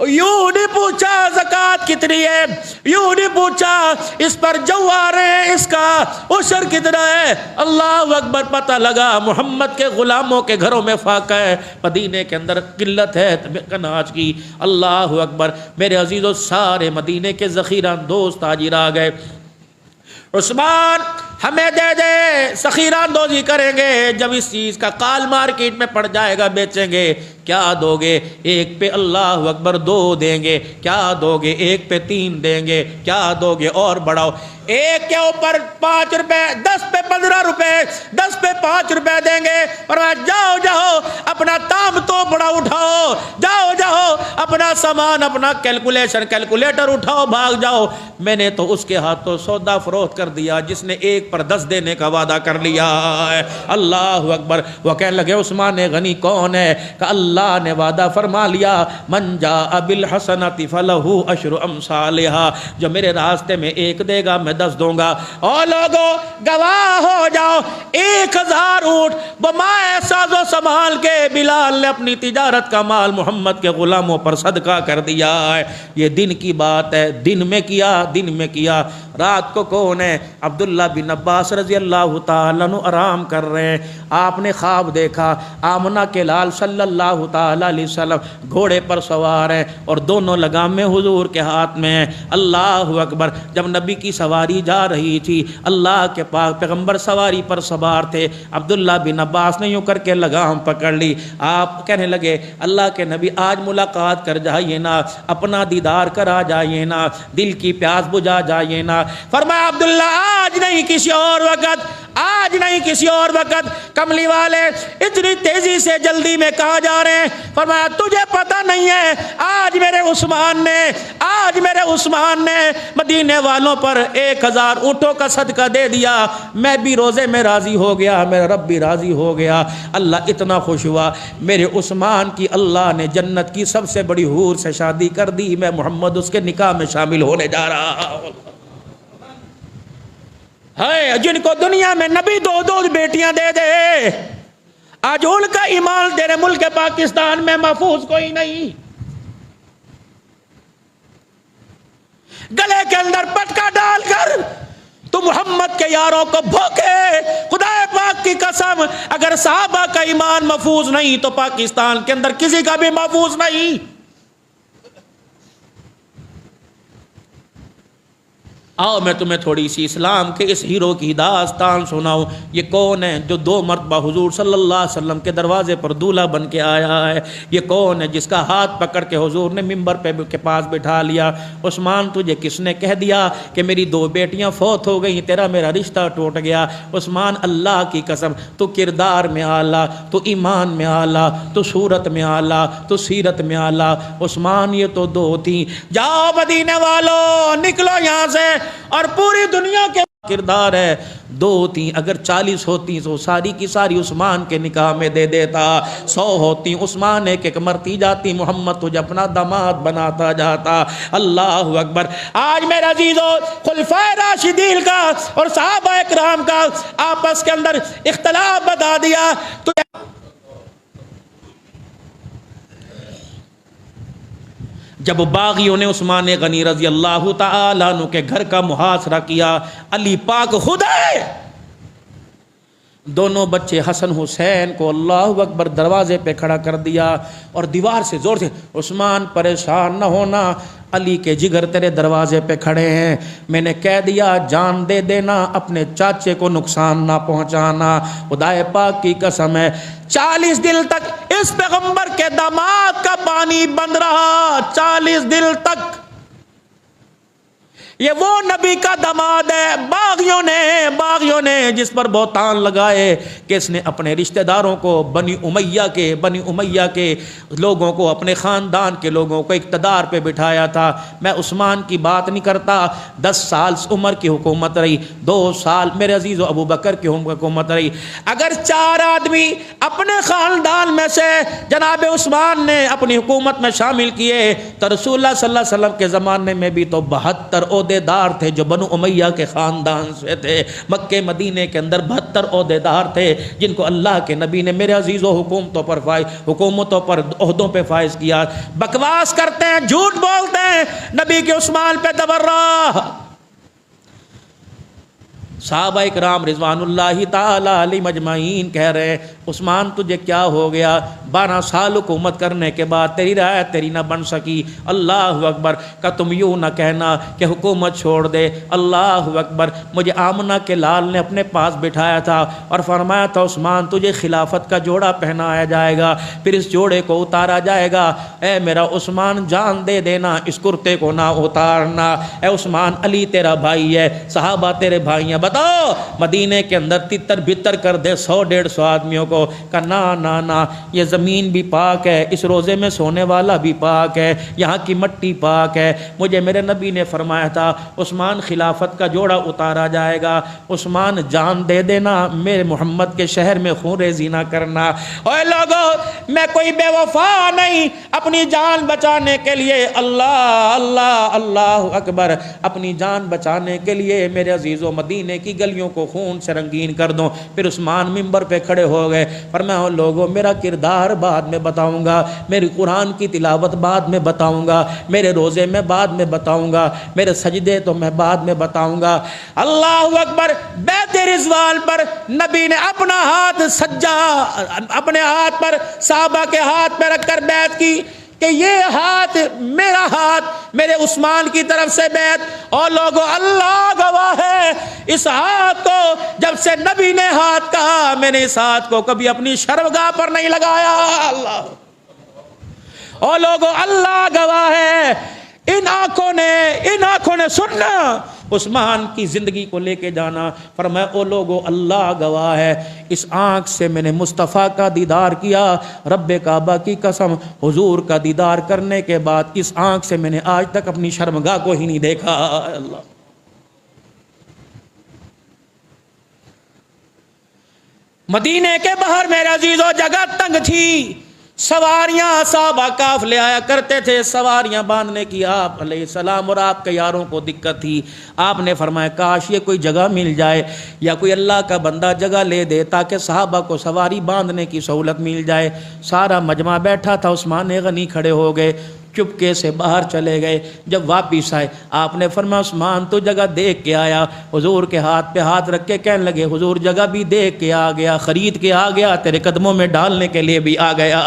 یوں نہیں پوچھا زکوٰۃ کتنی ہے، یوں نہیں پوچھا اس پر جوار ہے، اس کا عشر کتنا ہے۔ اللہ اکبر، پتہ لگا محمد کے غلاموں کے گھروں میں فاقہ ہے، مدینے کے اندر قلت ہے اناج کی۔ اللہ اکبر میرے عزیزو، سارے مدینے کے ذخیرہ دوست تاجر آ گئے۔ عثمان ہمیں دے دے، ذخیرہ اندوزی کریں گے، جب اس چیز کا کال مارکیٹ میں پڑ جائے گا بیچیں گے۔ کیا دو گے؟ ایک پہ اللہ اکبر 2 دیں گے، کیا دو گے؟ ایک پہ 3 دیں گے، کیا دو گے؟ اور بڑھاؤ، ایک کے اوپر 5 روپے، 10 پہ 15 روپے، 10 پہ 5 روپے دیں گے۔ فرمایا جاؤ جاؤ اپنا تام تو بڑا اٹھاؤ، جاؤ جاؤ اپنا سامان، اپنا کیلکولیٹر اٹھاؤ، بھاگ جاؤ۔ میں نے تو اس کے ہاتھوں سودا فروخت کر دیا جس نے 1 پر 10 دینے کا وعدہ کر لیا ہے۔ اللہ اکبر، وہ کہنے لگے عثمان غنی کون ہے؟ کہ اللہ نے وعدہ فرما لیا، من جاء بالحسنۃ فلہ عشر امثالھا، جو میرے راستے میں 1 دے گا میں 10 دوں گا۔ اور لوگوں گواہ ہو جاؤ، 1000 اونٹ بمائے ساز و سنبھال کے بلال نے اپنی تجارت کا مال محمد کے غلاموں پر صدقہ کر دیا ہے۔ یہ دن کی بات ہے، دن میں کیا۔ رات کو کون ہے؟ عبداللہ بن عباس رضی اللہ تعالیٰ عنہ آرام کر رہے ہیں۔ آپ نے خواب دیکھا آمنہ کے لال صلی اللہ تعالیٰ علیہ وسلم گھوڑے پر سوار ہیں اور دونوں لگامیں حضور کے ہاتھ میں ہیں۔ اللہ اکبر، جب نبی کی سواری جا رہی تھی، اللہ کے پاک پیغمبر سواری پر سوار تھے، عبداللہ بن عباس نے یوں کر کے لگام پکڑ لی۔ آپ کہنے لگے اللہ کے نبی آج ملاقات کر جائیے نا، اپنا دیدار کرا جائیے نا، دل کی پیاس بجھا جائیے نا۔ فرمایا عبداللہ آج نہیں کسی اور وقت، آج نہیں کسی اور وقت۔ کملی والے اتنی تیزی سے جلدی میں کہاں جا رہے ہیں؟ فرمایا تجھے پتہ نہیں ہے آج میرے عثمان نے مدینے والوں پر 1000 اونٹوں کا صدقہ دے دیا، میں بھی روزے میں راضی ہو گیا، میرا رب بھی راضی ہو گیا۔ اللہ اتنا خوش ہوا میرے عثمان کی اللہ نے جنت کی سب سے بڑی حور سے شادی کر دی، میں محمد اس کے نکاح میں شامل ہونے جا رہا ہوں۔ ہے جن کو دنیا میں نبی 2 بیٹیاں دے دے، آج ان کا ایمان تیرے ملک پاکستان میں محفوظ کوئی نہیں۔ گلے کے اندر پٹکا ڈال کر تو محمد کے یاروں کو بھوکے، خدا پاک کی قسم اگر صحابہ کا ایمان محفوظ نہیں تو پاکستان کے اندر کسی کا بھی محفوظ نہیں۔ آؤ میں تمہیں تھوڑی سی اسلام کے اس ہیرو کی داستان سناؤں. یہ کون ہے جو 2 مرتبہ حضور صلی اللہ علیہ وسلم کے دروازے پر دولہا بن کے آیا ہے؟ یہ کون ہے جس کا ہاتھ پکڑ کے حضور نے ممبر کے پاس بٹھا لیا؟ عثمان تجھے کس نے کہہ دیا کہ میری 2 بیٹیاں فوت ہو گئیں، تیرا میرا رشتہ ٹوٹ گیا؟ عثمان اللہ کی قسم تو کردار میں اعلیٰ، تو ایمان میں اعلیٰ، تو صورت میں اعلیٰ، تو سیرت میں اعلیٰ. عثمان یہ تو 2 تھیں. جاؤ مدینے والوں نکلو یہاں سے، اور پوری دنیا کے کردار ہے 2 تھیں. اگر 40 ہوتی تو ساری کی ساری عثمان کے نکاح میں دے دیتا. 100 ہوتی عثمان ایک مرتی جاتی، محمد تجھے اپنا داماد بناتا جاتا. اللہ اکبر. آج میرے عزیزو خلفائے راشدین کا اور صحابہ اکرام کا آپس کے اندر اختلاف بتا دیا تو جب باغیوں نے عثمان غنی رضی اللہ تعالیٰ عنہ کے گھر کا محاصرہ کیا، علی پاک خود ہے، دونوں بچے حسن حسین کو اللہ اکبر دروازے پہ کھڑا کر دیا اور دیوار سے زور سے. عثمان پریشان نہ ہونا، علی کے جگر تیرے دروازے پہ کھڑے ہیں، میں نے کہہ دیا جان دے دینا، اپنے چاچے کو نقصان نہ پہنچانا. خدائے پاک کی قسم ہے 40 دن تک اس پیغمبر کے داماد کا پانی بند رہا. 40 دن تک یہ وہ نبی کا داماد ہے. باغیوں نے جس پر بہتان لگائے کہ اس نے اپنے رشتہ داروں کو بنی امیہ کے لوگوں کو، اپنے خاندان کے لوگوں کو اقتدار پہ بٹھایا تھا. میں عثمان کی بات نہیں کرتا. 10 سال عمر کی حکومت رہی، 2 سال میرے عزیز و ابو بکر کی حکومت رہی. اگر 4 آدمی اپنے خاندان میں سے جناب عثمان نے اپنی حکومت میں شامل کیے تو رسول اللہ صلی اللہ علیہ وسلم کے زمانے میں بھی تو 72 عہدیدار تھے جو بنو امیہ کے خاندان سے تھے. مکہ مدینے کے اندر 72 عہدیدار تھے جن کو اللہ کے نبی نے میرے عزیزوں حکومتوں پر عہدوں پہ فائز کیا. بکواس کرتے ہیں، جھوٹ بولتے ہیں، نبی کے عثمان پہ تبرہ. صحابہ اکرام رضوان اللہ تعالی علیہم اجمعین کہہ رہے ہیں عثمان تجھے کیا ہو گیا؟ 12 سال حکومت کرنے کے بعد تیری رائے تیری نہ بن سکی. اللہ اکبر. کہ تم یوں نہ کہنا کہ حکومت چھوڑ دے. اللہ اکبر. مجھے آمنہ کے لال نے اپنے پاس بٹھایا تھا اور فرمایا تھا عثمان تجھے خلافت کا جوڑا پہنایا جائے گا، پھر اس جوڑے کو اتارا جائے گا. اے میرا عثمان جان دے دینا، اس کرتے کو نہ اتارنا. اے عثمان علی تیرا بھائی ہے، صحابہ تیرے بھائی ہیں، بتاؤ مدینے کے اندر تتر بتر کر دے 100-150 آدمیوں کو. کہ نا یہ زمین بھی پاک ہے، اس روزے میں سونے والا بھی پاک ہے، یہاں کی مٹی پاک ہے. مجھے میرے نبی نے فرمایا تھا عثمان خلافت کا جوڑا اتارا جائے گا. عثمان جان دے دینا، میرے محمد کے شہر میں خون ریزی نہ کرنا. اوے لوگو میں کوئی بے وفا نہیں، اپنی جان بچانے کے لیے اللہ اکبر، اپنی جان بچانے کے لیے میرے عزیزوں مدینے کی گلیوں کو خون سے رنگین کر دوں. پھر عثمان ممبر پہ کھڑے ہو گئے. فرمایا لوگوں میرا کردار بعد میں بتاؤں گا، میری قرآن کی تلاوت بعد میں بتاؤں گا، میرے روزے میں بعد میں بتاؤں گا، میرے سجدے تو میں بعد میں بتاؤں گا. اللہ اکبر. بیت رضوان پر نبی نے اپنا ہاتھ سجا، اپنے ہاتھ پر صحابہ کے ہاتھ پہ رکھ کر بیعت کی کہ یہ ہاتھ میرا ہاتھ، میرے عثمان کی طرف سے بیعت. اور لوگوں اللہ گواہ ہے اس ہاتھ کو جب سے نبی نے ہاتھ کہا میں نے اس ہاتھ کو کبھی اپنی شرمگاہ پر نہیں لگایا. اللہ اور لوگوں اللہ گواہ ہے ان آنکھوں نے سننا، عثمان کی زندگی کو لے کے جانا. فرمایا او لوگو اللہ گواہ ہے اس آنکھ سے میں نے مصطفیٰ کا دیدار کیا. رب کعبہ کی قسم حضور کا دیدار کرنے کے بعد اس آنکھ سے میں نے آج تک اپنی شرمگاہ کو ہی نہیں دیکھا. اللہ مدینے کے باہر میرے عزیزو جگہ تنگ تھی، سواریاں صحابہ قافلے آیا کرتے تھے سواریاں باندھنے کی. آپ علیہ السلام اور آپ کے یاروں کو دقت تھی. آپ نے فرمایا کاش یہ کوئی جگہ مل جائے یا کوئی اللہ کا بندہ جگہ لے دے تاکہ صحابہ کو سواری باندھنے کی سہولت مل جائے. سارا مجمع بیٹھا تھا. عثمان غنی کھڑے ہو گئے. چپکے سے باہر چلے گئے. جب واپس آئے آپ نے فرمایا عثمان تو جگہ دیکھ کے آیا. حضور کے ہاتھ پہ ہاتھ رکھ کے کہنے لگے حضور جگہ بھی دیکھ کے آ گیا, خرید کے آ گیا, تیرے قدموں میں ڈالنے کے لیے بھی آ گیا.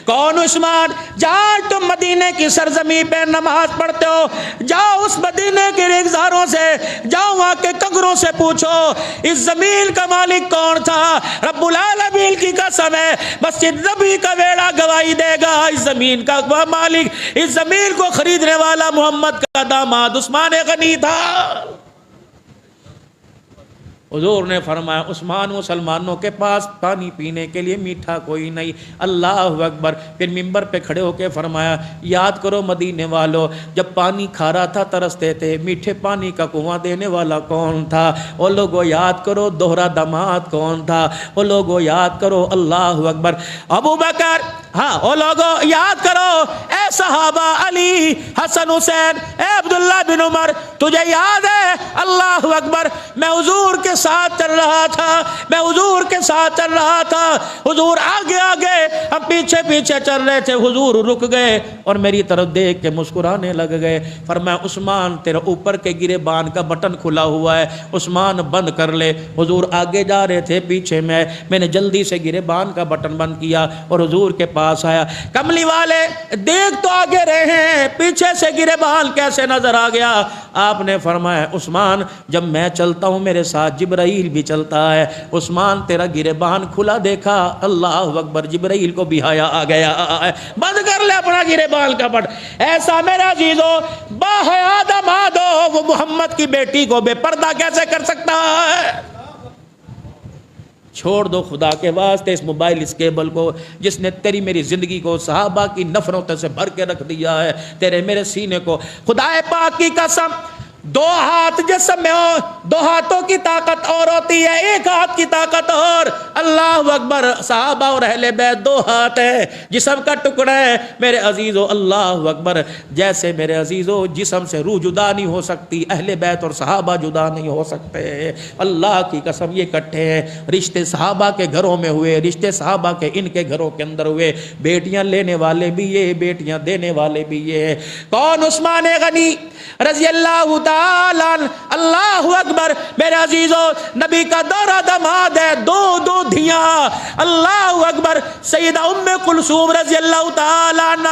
کون عثمان؟ جاؤ تم مدینے کی سرزمین پہ نماز پڑھتے ہو, جاؤ اس مدینے کے ریگزاروں سے, جاؤ وہاں کے کنگروں سے پوچھو اس زمین کا مالک کون تھا. رب العالمین کی قسم ہے مسجد نبی کا بیڑا گواہی دے گا, اس زمین کا مالک, اس زمین کو خریدنے والا محمد کا داماد عثمان غنی تھا. حضور نے فرمایا عثمان مسلمانوں کے پاس پانی پینے کے لیے میٹھا کوئی نہیں. اللہ اکبر. پھر منبر پہ کھڑے ہو کے فرمایا یاد کرو مدینے والو, جب پانی کھارا تھا ترستے تھے, میٹھے پانی کا کنواں دینے والا کون تھا؟ وہ لوگوں یاد کرو دوہرا داماد کون تھا؟ وہ لوگوں یاد کرو. اللہ اکبر. ابو بکر, ہاں وہ لوگوں یاد کرو اے صحابہ علی حسن حسین اے عبداللہ بن عمر, تجھے یاد ہے؟ اللہ اکبر. میں حضور کے ساتھ چل رہا تھا, میں حضور کے ساتھ چل رہا تھا, حضور آگے آگے, ہم پیچھے پیچھے چل رہے تھے, حضور رک گئے اور میری طرف دیکھ کے مسکرانے لگ گئے. فرمایا عثمان تیرے اوپر کے گریبان کا بٹن کھلا ہوا ہے, عثمان بند کر لے. حضور آگے جا رہے تھے, پیچھے میں نے جلدی سے گریبان کا بٹن بند کیا اور حضور کے پاس آیا. کملی والے دیکھ تو آگے رہے ہیں, پیچھے سے گریبان کیسے نظر آ گیا؟ آپ نے فرمایا عثمان جب میں چلتا ہوں میرے ساتھ جبرائیل بھی چلتا ہے. عثمان تیرا گریبان کھلا دیکھا, اللہ اکبر, جبرائیل کو بھی حیا آ گیا ہے. بند کر لے اپنا گریبان کا بٹ. ایسا میرا عزیزو با حیا داماد ہو, وہ محمد کی بیٹی کو بے پردہ کیسے کر سکتا ہے؟ چھوڑ دو خدا کے واسطے اس موبائل اس کیبل کو جس نے تیری میری زندگی کو صحابہ کی نفرتوں سے بھر کے رکھ دیا ہے, تیرے میرے سینے کو. خدا پاک کی قسم دو ہاتھ جسم میں ہو, دو ہاتھوں کی طاقت اور ہوتی ہے, ایک ہاتھ کی طاقت اور. اللہ اکبر. صحابہ اور اہل بیت دو ہاتھ ہے, جسم کا ٹکڑا ہے میرے عزیزو. اللہ اکبر. جیسے میرے عزیزو جسم سے روح جدا نہیں ہو سکتی, اہل بیت اور صحابہ جدا نہیں ہو سکتے. اللہ کی قسم یہ اکٹھے ہیں. رشتے صحابہ کے گھروں میں ہوئے, رشتے صحابہ کے ان کے گھروں کے اندر ہوئے. بیٹیاں لینے والے بھی یہ, بیٹیاں دینے والے بھی یہ. کون؟ عثمان غنی رضی اللہ تعالی. اللہ اکبر. میرے عزیزو نبی کا دورہ داماد ہے, دو دھیاں. اللہ اکبر. سیدہ ام کلثوم رضی اللہ تعالی عنہ,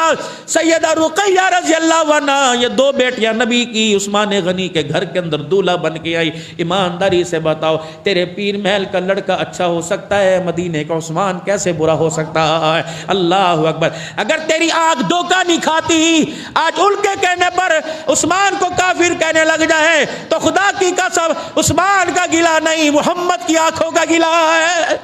سیدہ رقیہ رضی اللہ عنہ, یہ دو بیٹیاں نبی کی عثمان غنی کے گھر کے اندر دولہا بن کے آئی. ایمانداری سے بتاؤ تیرے پیر محل کا لڑکا اچھا ہو سکتا ہے, مدینے کا عثمان کیسے برا ہو سکتا ہے؟ اللہ اکبر. اگر تیری آنکھ دھوکہ نہیں کھاتی, آج ان کے کہنے پر عثمان کو کافر کہنے لگ جائے تو خدا کی قسم عثمان کا گلہ نہیں, محمد کی آنکھوں کا گلہ ہے.